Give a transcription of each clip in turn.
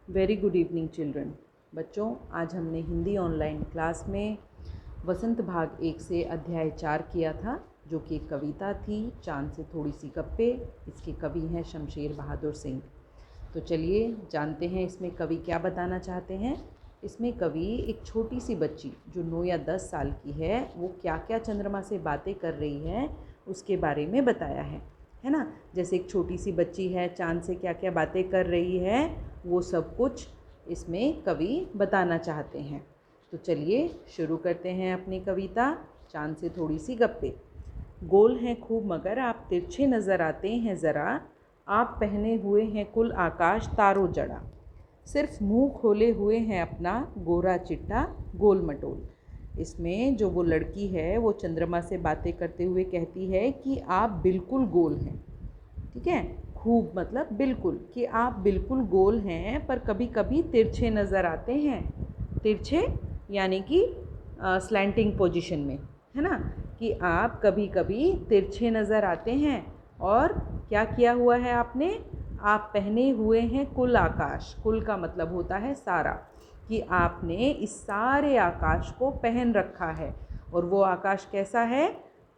Very good evening children. बच्चों, आज हमने हिंदी ऑनलाइन क्लास में वसंत भाग 1 से अध्याय 4 किया था, जो कि एक कविता थी, चांद से थोड़ी सी गप्पे। इसके कवि हैं शमशेर बहादुर सिंह। तो चलिए जानते हैं इसमें कवि क्या बताना चाहते हैं। इसमें कवि एक छोटी सी बच्ची जो 9 या 10 साल की है, वो क्या क्या चंद्रमा से बातें कर रही है उसके बारे में बताया है ना। जैसे एक छोटी सी बच्ची है, चांद से क्या क्या बातें कर रही है, वो सब कुछ इसमें कवि बताना चाहते हैं। तो चलिए शुरू करते हैं अपनी कविता, चांद से थोड़ी सी गप्पे। गोल हैं खूब मगर आप तिरछे नज़र आते हैं ज़रा, आप पहने हुए हैं कुल आकाश तारों जड़ा, सिर्फ मुंह खोले हुए हैं अपना गोरा चिट्टा गोल मटोल। इसमें जो वो लड़की है वो चंद्रमा से बातें करते हुए कहती है कि आप बिल्कुल गोल हैं। ठीक है, खूब मतलब बिल्कुल, कि आप बिल्कुल गोल हैं पर कभी कभी तिरछे नज़र आते हैं। तिरछे यानी कि स्लैंटिंग पोजीशन में, है ना, कि आप कभी कभी तिरछे नज़र आते हैं। और क्या किया हुआ है आपने, आप पहने हुए हैं कुल आकाश। कुल का मतलब होता है सारा, कि आपने इस सारे आकाश को पहन रखा है। और वो आकाश कैसा है,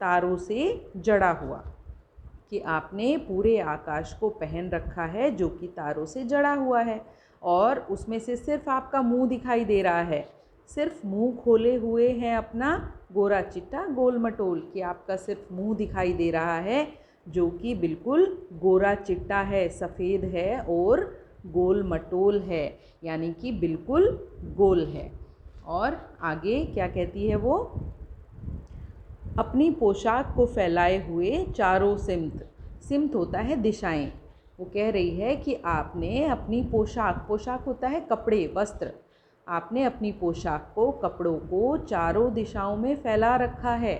तारों से जड़ा हुआ, कि आपने पूरे आकाश को पहन रखा है जो कि तारों से जड़ा हुआ है। और उसमें से सिर्फ आपका मुंह दिखाई दे रहा है, सिर्फ मुंह खोले हुए हैं अपना गोरा चिट्टा गोल मटोल, कि आपका सिर्फ मुंह दिखाई दे रहा है जो कि बिल्कुल गोरा चिट्टा है, सफ़ेद है और गोल मटोल है, यानी कि बिल्कुल गोल है। और आगे क्या कहती है वो, अपनी पोशाक को फैलाए हुए चारों सिमत। सिमत होता है दिशाएं। वो कह रही है कि आपने अपनी पोशाक, पोशाक होता है कपड़े, वस्त्र, आपने अपनी पोशाक को, कपड़ों को चारों दिशाओं में फैला रखा है।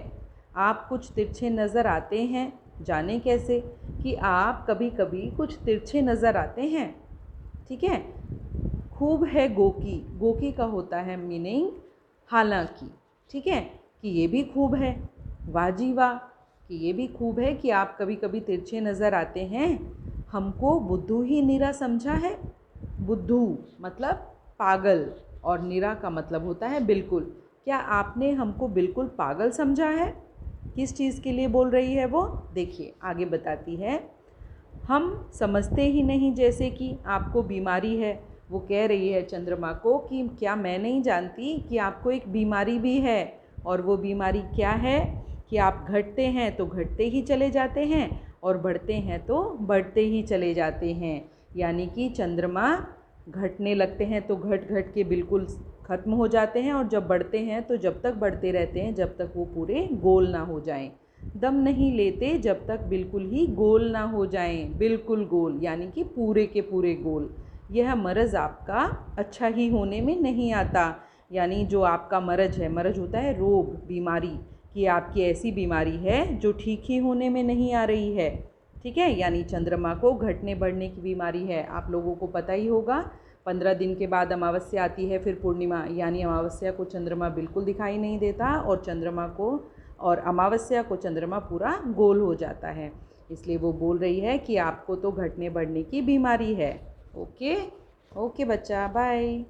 आप कुछ तिरछे नज़र आते हैं, जाने कैसे, कि आप कभी कभी कुछ तिरछे नज़र आते हैं। ठीक है, खूब है गोकी, गोकी का होता है मीनिंग हालांकि। ठीक है, कि ये भी खूब है, वाह जी वाह, कि ये भी खूब है कि आप कभी कभी तिरछे नज़र आते हैं। हमको बुद्धू ही निरा समझा है। बुद्धू मतलब पागल, और निरा का मतलब होता है बिल्कुल। क्या आपने हमको बिल्कुल पागल समझा है? किस चीज़ के लिए बोल रही है वो, देखिए आगे बताती है। हम समझते ही नहीं जैसे कि आपको बीमारी है। वो कह रही है चंद्रमा को कि क्या मैं नहीं जानती कि आपको एक बीमारी भी है। और वो बीमारी क्या है, कि आप घटते हैं तो घटते ही चले जाते हैं, और बढ़ते हैं तो बढ़ते ही चले जाते हैं। यानी कि चंद्रमा घटने लगते हैं तो घट घट के बिल्कुल ख़त्म हो जाते हैं, और जब बढ़ते हैं तो जब तक बढ़ते रहते हैं जब तक वो पूरे गोल ना हो जाएं। दम नहीं लेते जब तक बिल्कुल ही गोल ना हो जाएं, बिल्कुल गोल यानी कि पूरे के पूरे गोल। यह मरज़ आपका अच्छा ही होने में नहीं आता, यानी जो आपका मरज़ है, मरज़ होता है रोग, बीमारी, कि आपकी ऐसी बीमारी है जो ठीक ही होने में नहीं आ रही है। ठीक है, यानी चंद्रमा को घटने बढ़ने की बीमारी है। आप लोगों को पता ही होगा, 15 दिन के बाद अमावस्या आती है, फिर पूर्णिमा, यानी अमावस्या को चंद्रमा बिल्कुल दिखाई नहीं देता, और चंद्रमा को और अमावस्या को चंद्रमा पूरा गोल हो जाता है। इसलिए वो बोल रही है कि आपको तो घटने बढ़ने की बीमारी है। ओके ओके बच्चा, बाय।